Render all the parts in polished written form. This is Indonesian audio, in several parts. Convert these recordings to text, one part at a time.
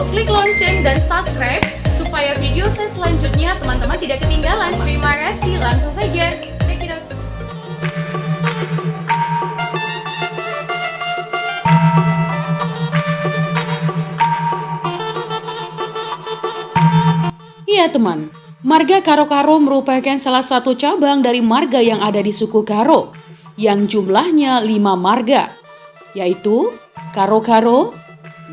untuk klik lonceng dan subscribe supaya video saya selanjutnya teman-teman tidak ketinggalan. Terima kasih, langsung saja. Check it out. Iya teman, marga Karo-Karo merupakan salah satu cabang dari marga yang ada di suku Karo, yang jumlahnya 5 marga, yaitu Karo-Karo,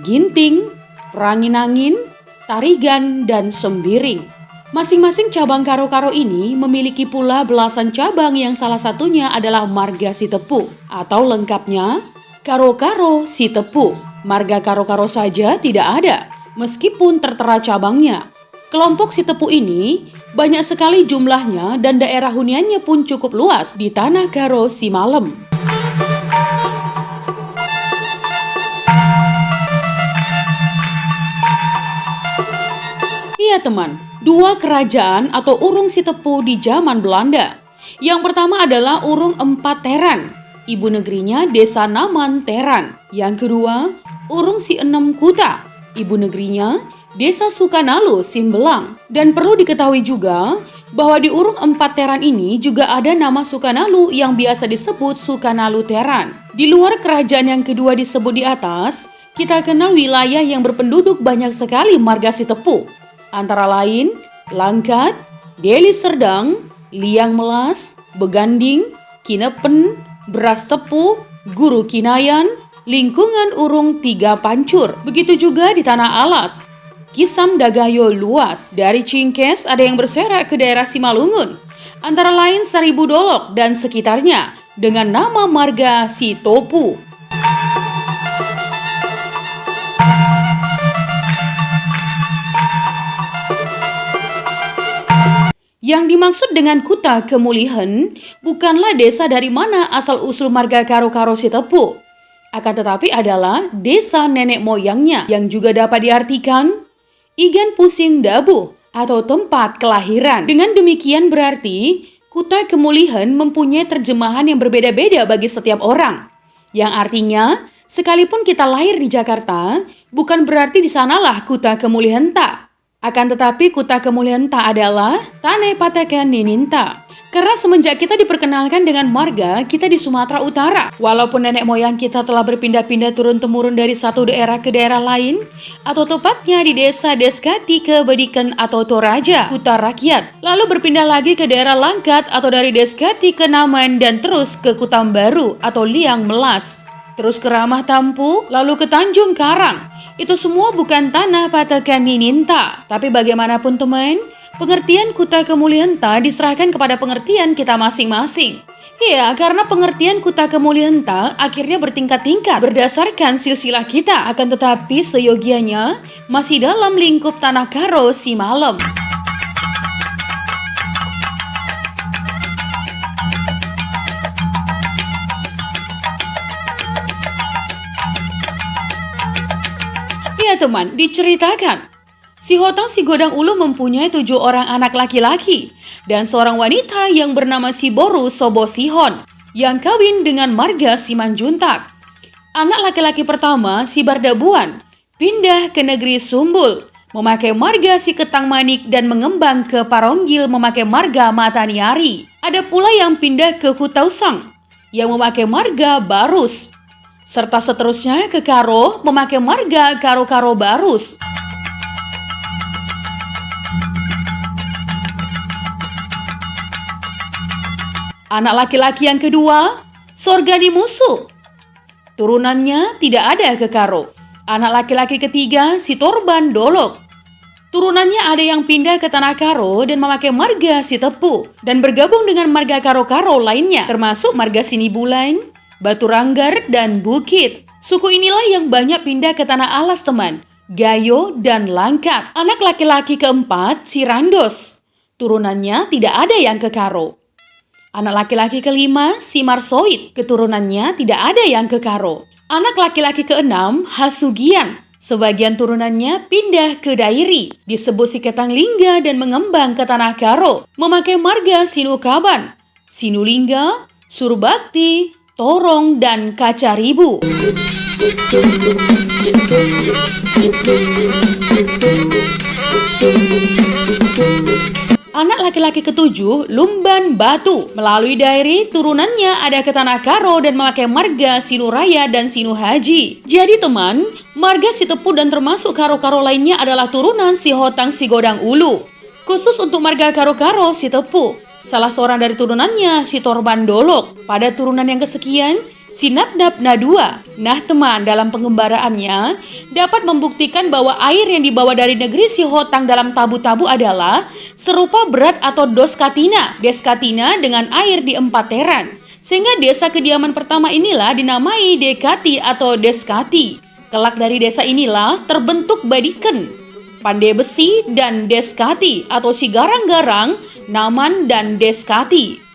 Ginting, Rangin-Angin, Tarigan, dan Sembiring. Masing-masing cabang Karo-Karo ini memiliki pula belasan cabang yang salah satunya adalah marga Sitepu, atau lengkapnya Karo-Karo Sitepu. Marga Karo-Karo saja tidak ada, meskipun tertera cabangnya. Kelompok Sitepu ini banyak sekali jumlahnya dan daerah huniannya pun cukup luas di tanah Karo Simalem. Iya teman, 2 kerajaan atau Urung Sitepu di zaman Belanda. Yang pertama adalah Urung Empat Teran, ibu negerinya Desa Naman Teran. Yang kedua, Urung Si Enem Kuta, ibu negerinya Desa Sukanalu Simbelang. Dan perlu diketahui juga bahwa di Urung Empat Teran ini juga ada nama Sukanalu yang biasa disebut Sukanalu Teran. Di luar kerajaan yang kedua disebut di atas, kita kenal wilayah yang berpenduduk banyak sekali marga Sitepu. Antara lain Langkat, Deli Serdang, Liang Melas, Beganding, Kinepen, Beras Tepu, Guru Kinayan, lingkungan Urung Tiga Pancur. Begitu juga di Tanah Alas, Kisam Dagayo luas. Dari Cingkes ada yang berserak ke daerah Simalungun, antara lain Seribu Dolok dan sekitarnya dengan nama marga Sitopu. Yang dimaksud dengan Kuta Kemulihan bukanlah desa dari mana asal-usul marga Karo-Karo Sitepu, akan tetapi adalah desa nenek moyangnya, yang juga dapat diartikan Igan Pusing Dabu atau tempat kelahiran. Dengan demikian berarti Kuta Kemulihan mempunyai terjemahan yang berbeda-beda bagi setiap orang, yang artinya sekalipun kita lahir di Jakarta, bukan berarti di sanalah Kuta Kemulihan tak. Akan tetapi Kuta Kemulihan tak adalah Tanah Patakan Nininta. Karena semenjak kita diperkenalkan dengan marga, kita di Sumatera Utara. Walaupun nenek moyang kita telah berpindah-pindah turun-temurun dari satu daerah ke daerah lain, atau tepatnya di desa Deskati ke Bedikan atau Toraja, Kuta Rakyat, lalu berpindah lagi ke daerah Langkat atau dari Deskati ke Naman dan terus ke Kutambaru atau Liang Melas, terus ke Ramah Tampu, lalu ke Tanjung Karang. Itu semua bukan tanah Patakan Nininta. Tapi bagaimanapun teman, pengertian Kuta Kemulihan tak diserahkan kepada pengertian kita masing-masing. Ya, karena pengertian Kuta Kemulihan tak akhirnya bertingkat-tingkat berdasarkan silsilah kita. Akan tetapi seyogianya masih dalam lingkup tanah Karo Simalem. Ya teman, diceritakan si Hotang Si Godang Ulu mempunyai 7 orang anak laki-laki dan seorang wanita yang bernama Si Boru Sobo Sihon yang kawin dengan marga Simanjuntak. Anak laki-laki pertama, Si Bardabuan, pindah ke negeri Sumbul memakai marga Si Ketang Manik dan mengembang ke Paronggil memakai marga Mataniari. Ada pula yang pindah ke Kutausang yang memakai marga Barus, serta seterusnya ke Karo memakai marga Karo-Karo Barus. Anak laki-laki yang kedua, Sorgani Musu. Turunannya tidak ada ke Karo. Anak laki-laki ketiga, Si Torban Dolok. Turunannya ada yang pindah ke Tanah Karo dan memakai marga Sitepu dan bergabung dengan marga Karo-Karo lainnya, termasuk marga Sinibulan, Batu Ranggar, dan Bukit. Suku inilah yang banyak pindah ke Tanah Alas teman, Gayo dan Langkat. Anak laki-laki keempat, Si Randos. Turunannya tidak ada yang ke Karo. Anak laki-laki kelima, Si Marsoid. Keturunannya tidak ada yang ke Karo. Anak laki-laki keenam, Hasugian. Sebagian turunannya pindah ke Dairi, disebut Si Ketang Lingga dan mengembang ke Tanah Karo, memakai marga Sinukaban, Sinulingga, Surbakti, Torong, dan Kacaribu. Anak laki-laki ketujuh, Lumban Batu. Melalui diary, turunannya ada ke Tanah Karo dan memakai marga Sinuraya dan Sinu Haji. Jadi teman, marga Sitepu dan termasuk karo-karo lainnya adalah turunan Si Hotang Si Godang Ulu. Khusus untuk marga karo-karo Sitepu, salah seorang dari turunannya Si Torban Dolok. Pada turunan yang kesekian, Si Nabnab Nadua. Nah teman, dalam pengembaraannya dapat membuktikan bahwa air yang dibawa dari negeri Si Hotang dalam tabu-tabu adalah serupa berat atau Doskatina. Deskatina dengan air di 4 teran. Sehingga desa kediaman pertama inilah dinamai Dekati atau Deskati. Kelak dari desa inilah terbentuk Badiken, Pandai Besi, dan Deskati atau Si Garang-Garang, Naman, dan Deskati.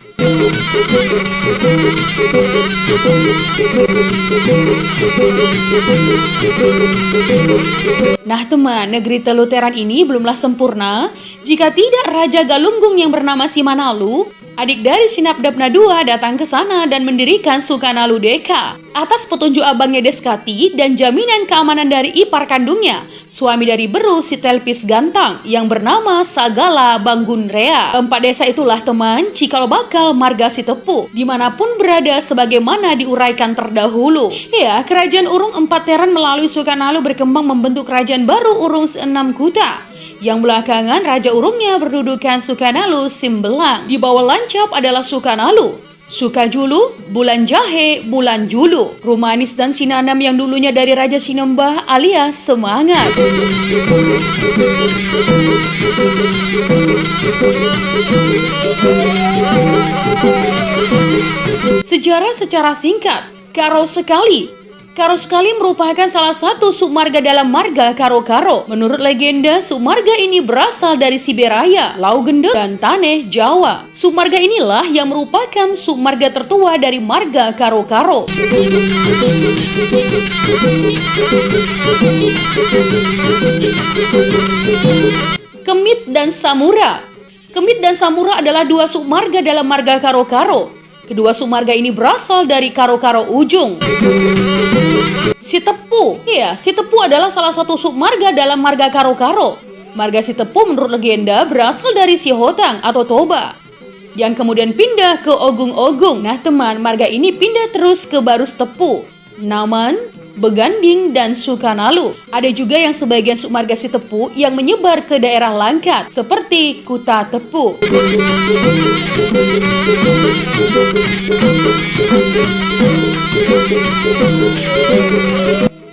Nah teman, negeri Teluteran ini belumlah sempurna jika tidak Raja Galunggung yang bernama Simanalu, adik dari Si Nabnab Nadua, datang ke sana dan mendirikan Sukanalu Deka. Atas petunjuk abangnya Deskati dan jaminan keamanan dari ipar kandungnya, suami dari Beru Si Telpis Gantang yang bernama Sagala Banggunrea. Keempat desa itulah teman cikal bakal marga Sitepu, dimanapun berada sebagaimana diuraikan terdahulu. Ya, kerajaan Urung 4 teran melalui Sukanalu berkembang membentuk kerajaan baru Urung 6 kuta. Yang belakangan Raja Urungnya berdudukan Sukanalu Simbelang. Di bawah Lancap adalah Sukanalu, Sukajulu, Bulan Jahe, Bulan Julu, Rumanis dan Sinanam yang dulunya dari Raja Sinembah alias Semangat. Sejarah secara singkat, Karo Sekali. Karo Sekali merupakan salah satu submarga dalam marga Karo-Karo. Menurut legenda, submarga ini berasal dari Siberaya, Laugende, dan Taneh, Jawa. Submarga inilah yang merupakan submarga tertua dari marga Karo-Karo. Kemit dan Samura. Kemit dan Samura adalah dua submarga dalam marga Karo-Karo. Kedua submarga ini berasal dari Karo-Karo ujung. Sitepu. Ya, Sitepu adalah salah satu submarga dalam marga Karo-Karo. Marga Sitepu menurut legenda berasal dari Si Hotang atau Toba, yang kemudian pindah ke Ogung-Ogung. Nah teman, marga ini pindah terus ke Barus Tepu, Naman, Beganding, dan Sukanalu. Ada juga yang sebagian submarga Sitepu yang menyebar ke daerah Langkat, seperti Kuta Tepu.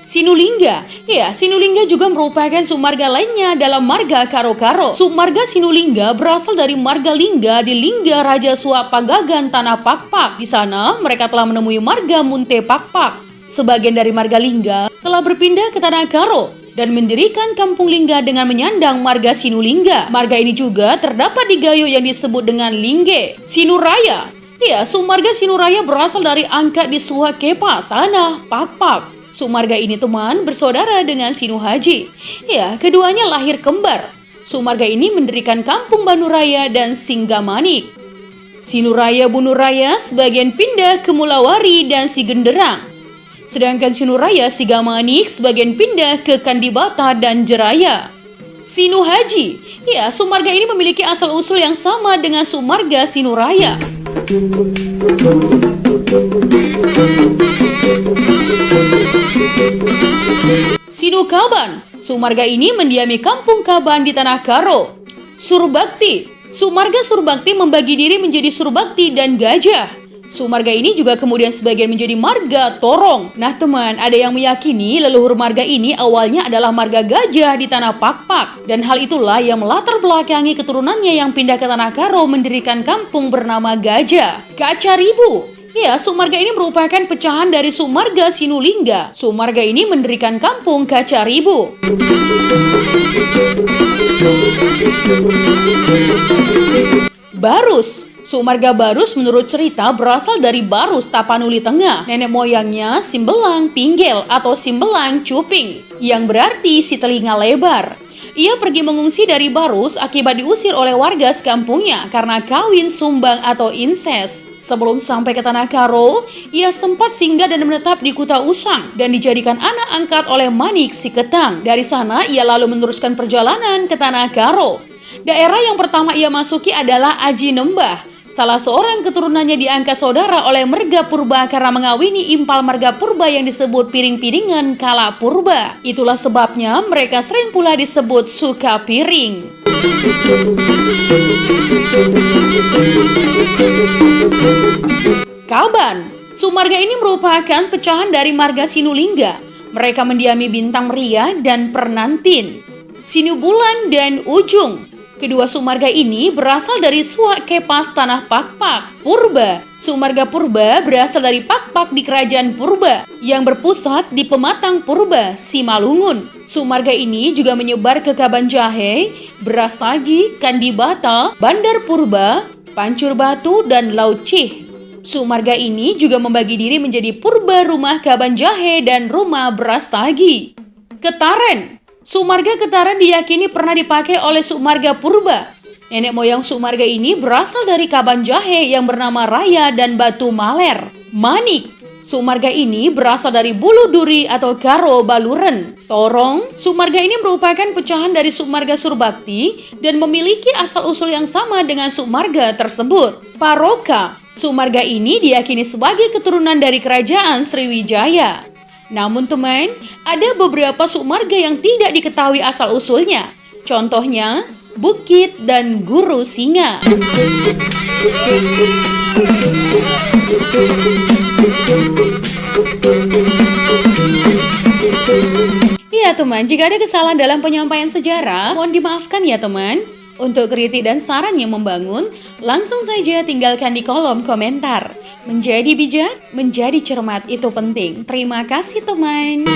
Sinulingga. Ya, Sinulingga juga merupakan submarga lainnya dalam marga Karo-Karo. Submarga Sinulingga berasal dari marga Lingga di Lingga Raja Suap Pagagan Tanah Pakpak. Di sana mereka telah menemui marga Munte Pakpak. Sebagian dari marga Lingga telah berpindah ke Tanah Karo dan mendirikan kampung Lingga dengan menyandang marga Sinulingga. Marga ini juga terdapat di Gayo yang disebut dengan Lingge. Sinuraya. Ya, submarga Sinuraya berasal dari angkat di Suha Kepas, Tanah Pakpak. Submarga ini teman bersaudara dengan Sinu Haji. Ya, keduanya lahir kembar. Submarga ini mendirikan kampung Banuraya dan Singgamanik. Sinuraya Bunuraya sebagian pindah ke Mulawari dan Sigenderang. Sedangkan Sinuraya Sigamanik sebagian pindah ke Kandibata dan Jeraya. Sinu Haji. Ya, submarga ini memiliki asal-usul yang sama dengan submarga Sinuraya. Sinu Kaban. Submarga ini mendiami kampung Kaban di Tanah Karo. Surbakti. Submarga Surbakti membagi diri menjadi Surbakti dan Gajah. Submarga ini juga kemudian sebagian menjadi marga Torong. Nah teman, ada yang meyakini leluhur marga ini awalnya adalah marga Gajah di Tanah Pakpak. Dan hal itulah yang melatar belakangi keturunannya yang pindah ke Tanah Karo mendirikan kampung bernama Gajah. Kacaribu. Ya, submarga ini merupakan pecahan dari submarga Sinulingga. Submarga ini mendirikan kampung Kacaribu. Barus. Submarga Barus menurut cerita berasal dari Barus Tapanuli Tengah. Nenek moyangnya Simbelang Pinggel atau Simbelang Cuping, yang berarti si telinga lebar. Ia pergi mengungsi dari Barus akibat diusir oleh warga sekampungnya karena kawin sumbang atau inses. Sebelum sampai ke Tanah Karo, ia sempat singgah dan menetap di Kuta Usang dan dijadikan anak angkat oleh Manik Siketang. Dari sana, ia lalu meneruskan perjalanan ke Tanah Karo. Daerah yang pertama ia masuki adalah Aji Nembah. Salah seorang keturunannya diangkat saudara oleh Merga Purba karena mengawini impal Merga Purba yang disebut piring-piringan kala purba. Itulah sebabnya mereka sering pula disebut suka piring. Kaban, sumarga ini merupakan pecahan dari marga Sinulingga. Mereka mendiami Bintang Meria dan Pernantin, Sinubulan dan Ujung. Kedua sumarga ini berasal dari Suak Kepas Tanah Pakpak, Purba. Sumarga Purba berasal dari Pakpak di Kerajaan Purba yang berpusat di Pematang Purba, Simalungun. Sumarga ini juga menyebar ke Kaban Jahe, Brastagi, Kandibata, Bandar Purba, Pancur Batu, dan Laut Cih. Sumarga ini juga membagi diri menjadi Purba Rumah Kaban Jahe dan Rumah Brastagi. Ketaren. Sumarga Ketaren diyakini pernah dipakai oleh Sumarga Purba. Nenek moyang Sumarga ini berasal dari Kaban Jahe yang bernama Raya dan Batu Maler. Manik. Sumarga ini berasal dari Bulu Duri atau Karo Baluren. Torong. Sumarga ini merupakan pecahan dari Sumarga Surbakti dan memiliki asal-usul yang sama dengan Sumarga tersebut. Paroka. Sumarga ini diyakini sebagai keturunan dari Kerajaan Sriwijaya. Namun teman, ada beberapa sumarga yang tidak diketahui asal-usulnya. Contohnya, Bukit dan Guru Singa. Ya teman, jika ada kesalahan dalam penyampaian sejarah, mohon dimaafkan ya teman. Untuk kritik dan saran yang membangun, langsung saja tinggalkan di kolom komentar. Menjadi bijak, menjadi cermat itu penting. Terima kasih teman.